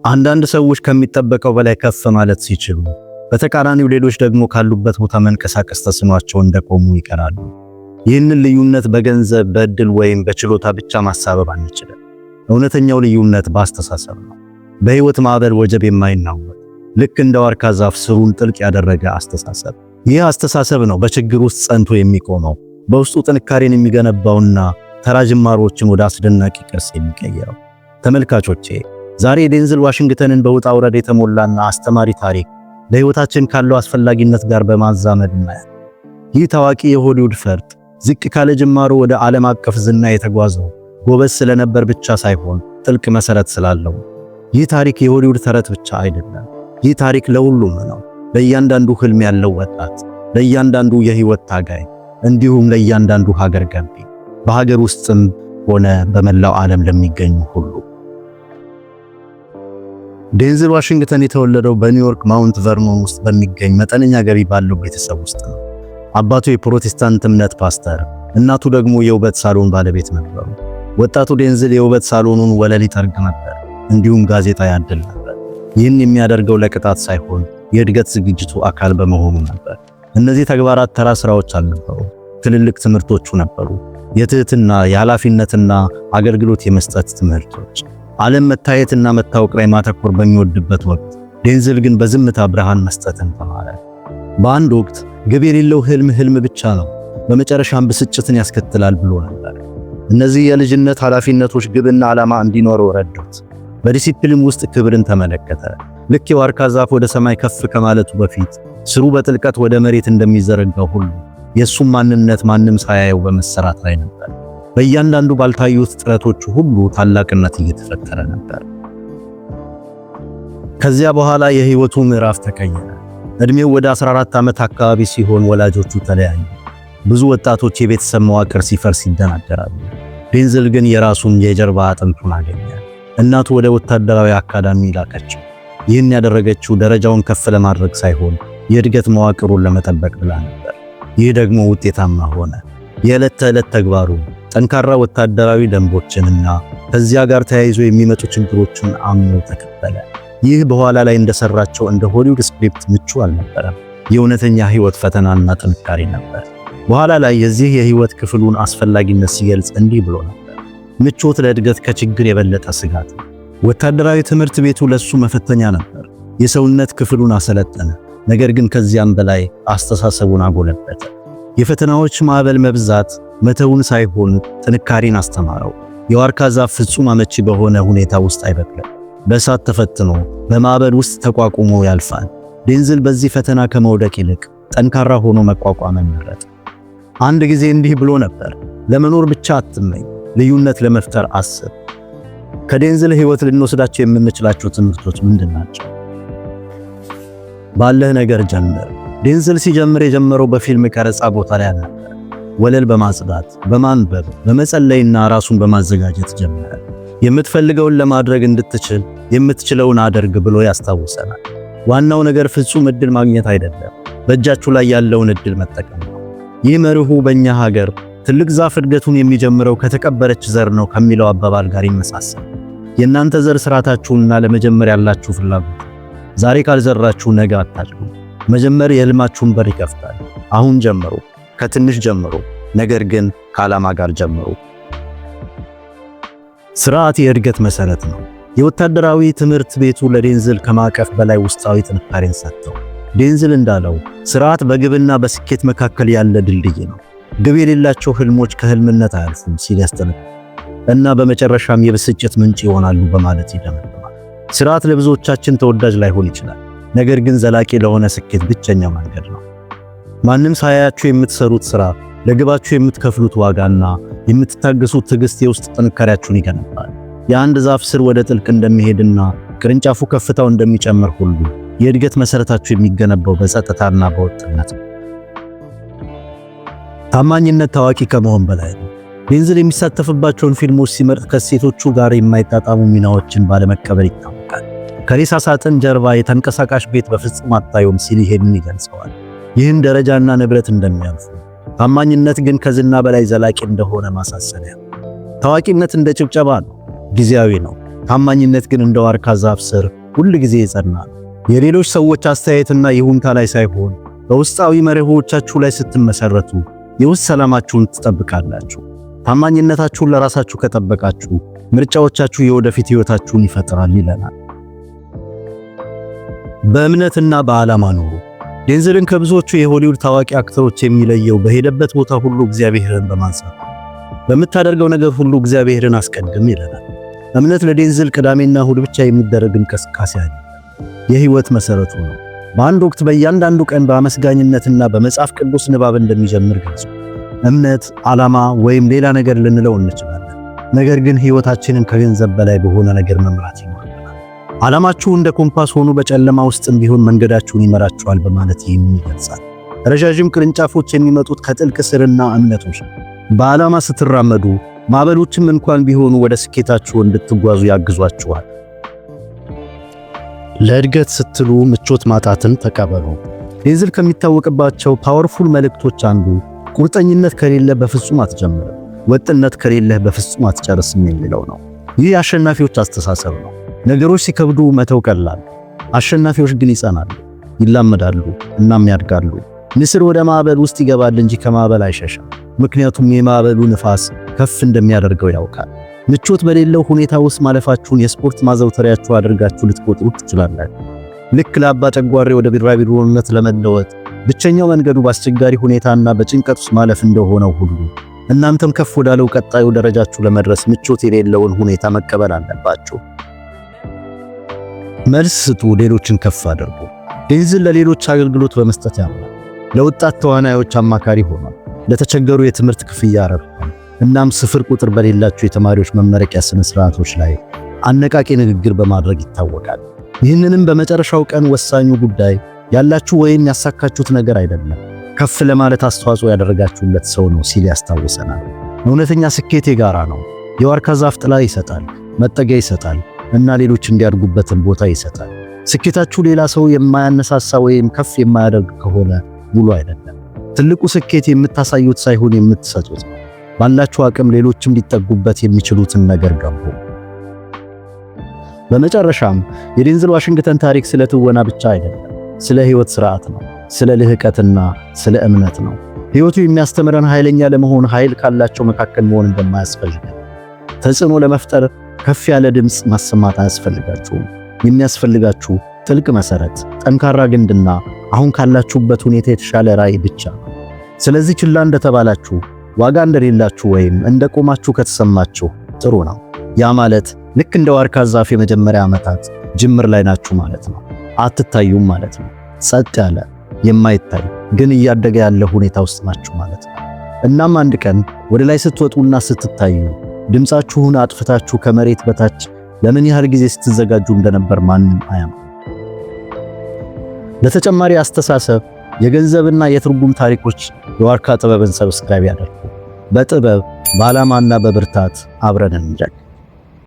አንዳንድ ሰዎች ከሚጠበቀው በላይ ከፍ ማለት ሲችሉ፣ በተቃራኒው ሌሎች ደግሞ ካሉበት ቦታ መንቀሳቀስ ተስኗቸው እንደቆሙ ይቀራሉ። ይህንን ልዩነት በገንዘብ፣ በእድል ወይም በችሎታ ብቻ ማሳበብ አንችልም። እውነተኛው ልዩነት በአስተሳሰብ ነው። በሕይወት ማዕበል ወጀብ የማይናወጥ ልክ እንደ ዋርካ ዛፍ ስሩን ጥልቅ ያደረገ አስተሳሰብ። ይህ አስተሳሰብ ነው በችግር ውስጥ ጸንቶ የሚቆመው፣ በውስጡ ጥንካሬን የሚገነባውና ተራ ጅማሮችን ወደ አስደናቂ ቅርስ የሚቀይረው። ተመልካቾቼ፣ ዛሬ የዴንዝል ዋሽንግተንን በውጣ ውረድ የተሞላና አስተማሪ ታሪክ ለሕይወታችን ካለው አስፈላጊነት ጋር በማዛመድ እናያለን። ይህ ታዋቂ የሆሊውድ ፈርጥ ዝቅ ካለ ጅማሮ ወደ ዓለም አቀፍ ዝና የተጓዘው ጎበዝ ስለነበር ብቻ ሳይሆን ጥልቅ መሰረት ስላለው። ይህ ታሪክ የሆሊውድ ተረት ብቻ አይደለም። ይህ ታሪክ ለሁሉም ነው። ለእያንዳንዱ ህልም ያለው ወጣት፣ ለእያንዳንዱ የህይወት ታጋይ፣ እንዲሁም ለእያንዳንዱ ሀገር ገንቢ፣ በሀገር ውስጥም ሆነ በመላው ዓለም ለሚገኙ ሁሉ። ዴንዝል ዋሽንግተን የተወለደው በኒውዮርክ ማውንት ቨርኖን ውስጥ በሚገኝ መጠነኛ ገቢ ባለው ቤተሰብ ውስጥ ነው። አባቱ የፕሮቴስታንት እምነት ፓስተር፣ እናቱ ደግሞ የውበት ሳሎን ባለቤት ነበሩ። ወጣቱ ዴንዝል የውበት ሳሎኑን ወለል ይጠርግ ነበር፣ እንዲሁም ጋዜጣ ያድል ነበር። ይህን የሚያደርገው ለቅጣት ሳይሆን የእድገት ዝግጅቱ አካል በመሆኑ ነበር። እነዚህ ተግባራት ተራ ስራዎች አልነበሩ፣ ትልልቅ ትምህርቶቹ ነበሩ። የትህትና፣ የኃላፊነትና አገልግሎት የመስጠት ትምህርቶች። ዓለም መታየትና መታወቅ ላይ ማተኮር በሚወድበት ወቅት ዴንዝል ግን በዝምታ ብርሃን መስጠትን ተማረ። በአንድ ወቅት ግብ የሌለው ህልም ብቻ ነው፣ በመጨረሻም ብስጭትን ያስከትላል ብሎ ነበር። እነዚህ የልጅነት ኃላፊነቶች ግብና ዓላማ እንዲኖረው ረዱት። በዲሲፕሊን ውስጥ ክብርን ተመለከተ። ልክ የዋርካ ዛፍ ወደ ሰማይ ከፍ ከማለቱ በፊት ስሩ በጥልቀት ወደ መሬት እንደሚዘረጋው ሁሉ የሱም ማንነት ማንም ሳያየው በመሰራት ላይ ነበር። በእያንዳንዱ ባልታዩት ጥረቶቹ ሁሉ ታላቅነት እየተፈጠረ ነበር። ከዚያ በኋላ የህይወቱ ምዕራፍ ተቀየረ። እድሜው ወደ 14 ዓመት አካባቢ ሲሆን ወላጆቹ ተለያዩ። ብዙ ወጣቶች የቤተሰብ መዋቅር ሲፈርስ ይደናደራሉ። ዴንዝል ግን የራሱን የጀርባ አጥንቱን አገኘ። እናቱ ወደ ወታደራዊ አካዳሚ ላከችው። ይህን ያደረገችው ደረጃውን ከፍ ለማድረግ ሳይሆን የእድገት መዋቅሩን ለመጠበቅ ብላ ነበር። ይህ ደግሞ ውጤታማ ሆነ። የዕለት ተዕለት ተግባሩ ጠንካራ ወታደራዊ ደንቦችንና ከዚያ ጋር ተያይዞ የሚመጡ ችግሮችን አምኖ ተቀበለ። ይህ በኋላ ላይ እንደሰራቸው እንደ ሆሊውድ ስክሪፕት ምቹ አልነበረም። የእውነተኛ ህይወት ፈተናና ጥንካሬ ነበር። በኋላ ላይ የዚህ የህይወት ክፍሉን አስፈላጊነት ሲገልጽ እንዲህ ብሎ ነበር። ምቾት ለእድገት ከችግር የበለጠ ስጋት ነው። ወታደራዊ ትምህርት ቤቱ ለሱ መፈተኛ ነበር። የሰውነት ክፍሉን አሰለጠነ፣ ነገር ግን ከዚያም በላይ አስተሳሰቡን አጎለበተ። የፈተናዎች ማዕበል መብዛት መተውን ሳይሆን ጥንካሬን አስተማረው። የዋርካ ዛፍ ፍጹም አመቺ በሆነ ሁኔታ ውስጥ አይበቅልም። በእሳት ተፈትኖ በማዕበል ውስጥ ተቋቁሞ ያልፋል። ዴንዝል በዚህ ፈተና ከመውደቅ ይልቅ ጠንካራ ሆኖ መቋቋምን መረጠ። አንድ ጊዜ እንዲህ ብሎ ነበር፣ ለመኖር ብቻ አትመኝ፣ ልዩነት ለመፍጠር አስብ። ከዴንዝል ህይወት ልንወስዳቸው የምንችላቸው ትምህርቶች ምንድን ናቸው? ባለህ ነገር ጀምር። ዴንዝል ሲጀምር የጀመረው በፊልም ቀረጻ ቦታ ላይ ነበር። ወለል በማጽዳት፣ በማንበብ፣ በመጸለይና ራሱን በማዘጋጀት ጀመረ። የምትፈልገውን ለማድረግ እንድትችል የምትችለውን አድርግ ብሎ ያስታውሰናል። ዋናው ነገር ፍጹም እድል ማግኘት አይደለም፣ በእጃችሁ ላይ ያለውን እድል መጠቀም ነው። ይህ መርሁ በእኛ ሀገር ትልቅ ዛፍ እድገቱን የሚጀምረው ከተቀበረች ዘር ነው ከሚለው አባባል ጋር ይመሳሰል። የእናንተ ዘር ስራታችሁና ለመጀመር ያላችሁ ፍላጎት። ዛሬ ካልዘራችሁ ነገ አታጭዱ። መጀመር የህልማችሁን በር ይከፍታል። አሁን ጀምሩ፣ ከትንሽ ጀምሩ፣ ነገር ግን ከዓላማ ጋር ጀምሩ። ስርዓት የእድገት መሰረት ነው። የወታደራዊ ትምህርት ቤቱ ለዴንዝል ከማዕቀፍ በላይ ውስጣዊ ጥንካሬን ሰጠው። ዴንዝል እንዳለው ስርዓት በግብና በስኬት መካከል ያለ ድልድይ ነው። ግብ የሌላቸው ህልሞች ከህልምነት አያልፉም ሲል ያስጠነቅቃል እና በመጨረሻም የብስጭት ምንጭ ይሆናሉ በማለት ይደመድማል። ስርዓት ለብዙዎቻችን ተወዳጅ ላይሆን ይችላል፣ ነገር ግን ዘላቂ ለሆነ ስኬት ብቸኛው መንገድ ነው። ማንም ሳያያችሁ የምትሰሩት ስራ፣ ለግባችሁ የምትከፍሉት ዋጋና የምትታገሱት ትዕግስት የውስጥ ጥንካሬያችሁን ይገነባል። የአንድ ዛፍ ስር ወደ ጥልቅ እንደሚሄድና ቅርንጫፉ ከፍታው እንደሚጨምር ሁሉ የእድገት መሰረታችሁ የሚገነባው በጸጥታና በወጥነት ነው። ታማኝነት ታዋቂ ከመሆን በላይ ነው። ዴንዝል የሚሳተፍባቸውን ፊልሞች ሲመርጥ ከሴቶቹ ጋር የማይጣጣሙ ሚናዎችን ባለመቀበል ይታወቃል። ከሬሳ ሳጥን ጀርባ የተንቀሳቃሽ ቤት በፍጹም አታዩም ሲል ይሄንን ይገልጸዋል። ይህን ደረጃና ንብረት እንደሚያልፉ፣ ታማኝነት ግን ከዝና በላይ ዘላቂ እንደሆነ ማሳሰቢያ። ታዋቂነት እንደ ጭብጨባ ነው፣ ጊዜያዊ ነው። ታማኝነት ግን እንደ ዋርካ ዛፍ ስር ሁል ጊዜ የጸና ነው። የሌሎች ሰዎች አስተያየትና ይሁንታ ላይ ሳይሆን በውስጣዊ መርሆቻችሁ ላይ ስትመሰረቱ የውስጥ ሰላማችሁን ትጠብቃላችሁ። ታማኝነታችሁን ለራሳችሁ ከጠበቃችሁ ምርጫዎቻችሁ የወደፊት ሕይወታችሁን ይፈጥራል ይለናል። በእምነትና በዓላማ ኑሩ። ዴንዝልን ከብዙዎቹ የሆሊውድ ታዋቂ አክተሮች የሚለየው በሄደበት ቦታ ሁሉ እግዚአብሔርን በማንሳት በምታደርገው ነገር ሁሉ እግዚአብሔርን አስቀድም ይለናል። እምነት ለዴንዝል ቅዳሜና እሁድ ብቻ የሚደረግ እንቅስቃሴ አይደለም፣ የሕይወት መሠረቱ ነው። በአንድ ወቅት በእያንዳንዱ ቀን በአመስጋኝነትና በመጽሐፍ ቅዱስ ንባብ እንደሚጀምር ገልጾ እምነት ዓላማ ወይም ሌላ ነገር ልንለው እንችላለን። ነገር ግን ሕይወታችንን ከገንዘብ በላይ በሆነ ነገር መምራት ይኖርብናል። ዓላማችሁ እንደ ኮምፓስ ሆኖ በጨለማ ውስጥም ቢሆን መንገዳችሁን ይመራችኋል በማለት ይህን ይገልጻል። ረዣዥም ቅርንጫፎች የሚመጡት ከጥልቅ ስርና እምነቶች ነው። በዓላማ ስትራመዱ ማዕበሎችም እንኳን ቢሆኑ ወደ ስኬታችሁ እንድትጓዙ ያግዟችኋል። ለእድገት ስትሉ ምቾት ማጣትን ተቀበሉ። ዴንዝል ከሚታወቅባቸው ፓወርፉል መልእክቶች አንዱ ቁርጠኝነት ከሌለ በፍጹም አትጀምርም፣ ወጥነት ከሌለ በፍጹም አትጨርስም የሚለው ነው። ይህ የአሸናፊዎች አስተሳሰብ ነው። ነገሮች ሲከብዱ መተው ቀላል፣ አሸናፊዎች ግን ይጸናሉ፣ ይላመዳሉ እናም ያድጋሉ። ንስር ወደ ማዕበል ውስጥ ይገባል እንጂ ከማዕበል አይሸሽም፣ ምክንያቱም የማዕበሉ ንፋስ ከፍ እንደሚያደርገው ያውቃል። ምቾት በሌለው ሁኔታ ውስጥ ማለፋችሁን የስፖርት ማዘውተሪያችሁ አድርጋችሁ ልትቆጥሩት ትችላላችሁ። ልክ ለአባ ጨጓሬ ወደ ቢራቢሮነት ለመለወጥ ብቸኛው መንገዱ በአስቸጋሪ ሁኔታና በጭንቀት ውስጥ ማለፍ እንደሆነው ሁሉ እናንተም ከፍ ወዳለው ቀጣዩ ደረጃችሁ ለመድረስ ምቾት የሌለውን ሁኔታ መቀበል አለባችሁ። መልስ ስጡ፣ ሌሎችን ከፍ አድርጉ። ዴንዝል ለሌሎች አገልግሎት በመስጠት ያምናል። ለወጣት ተዋናዮች አማካሪ ሆኗል። ለተቸገሩ የትምህርት ክፍያ ረድቷል። እናም ስፍር ቁጥር በሌላቸው የተማሪዎች መመረቂያ ስነ ስርዓቶች ላይ አነቃቂ ንግግር በማድረግ ይታወቃል። ይህንንም በመጨረሻው ቀን ወሳኙ ጉዳይ ያላችሁ ወይም ያሳካችሁት ነገር አይደለም፣ ከፍ ለማለት አስተዋጽኦ ያደረጋችሁለት ሰው ነው ሲል ያስታውሰናል። እውነተኛ ስኬት የጋራ ነው። የዋርካ ዛፍ ጥላ ይሰጣል፣ መጠጊያ ይሰጣል እና ሌሎች እንዲያድጉበትን ቦታ ይሰጣል። ስኬታችሁ ሌላ ሰው የማያነሳሳ ወይም ከፍ የማያደርግ ከሆነ ሙሉ አይደለም። ትልቁ ስኬት የምታሳዩት ሳይሆን የምትሰጡት ነው። ባላችሁ አቅም ሌሎችም ሊጠጉበት የሚችሉትን ነገር ገንቡ። በመጨረሻም የዴንዝል ዋሽንግተን ታሪክ ስለ ትወና ብቻ አይደለም፣ ስለ ሕይወት ሥርዓት ነው፣ ስለ ልህቀትና ስለ እምነት ነው። ሕይወቱ የሚያስተምረን ኃይለኛ ለመሆን ኃይል ካላቸው መካከል መሆን እንደማያስፈልገን፣ ተጽዕኖ ለመፍጠር ከፍ ያለ ድምፅ ማሰማት አያስፈልጋችሁም። የሚያስፈልጋችሁ ጥልቅ መሠረት፣ ጠንካራ ግንድና አሁን ካላችሁበት ሁኔታ የተሻለ ራዕይ ብቻ ነው። ስለዚህ ችላ እንደተባላችሁ፣ ዋጋ እንደሌላችሁ ወይም እንደቆማችሁ ከተሰማችሁ ጥሩ ነው። ያ ማለት ልክ እንደ ዋርካ ዛፍ የመጀመሪያ ዓመታት ጅምር ላይ ናችሁ ማለት ነው። አትታዩም ማለት ነው። ጸጥ ያለ የማይታይ ግን እያደገ ያለ ሁኔታ ውስጥ ናችሁ ማለት ነው። እናም አንድ ቀን ወደ ላይ ስትወጡና ስትታዩ ድምፃችሁን አጥፍታችሁ ከመሬት በታች ለምን ያህል ጊዜ ስትዘጋጁ እንደነበር ማንም አያም። ለተጨማሪ አስተሳሰብ፣ የገንዘብና የትርጉም ታሪኮች የዋርካ ጥበብን ሰብስክራይብ ያደርጉ። በጥበብ በዓላማና በብርታት አብረን እንጀግ።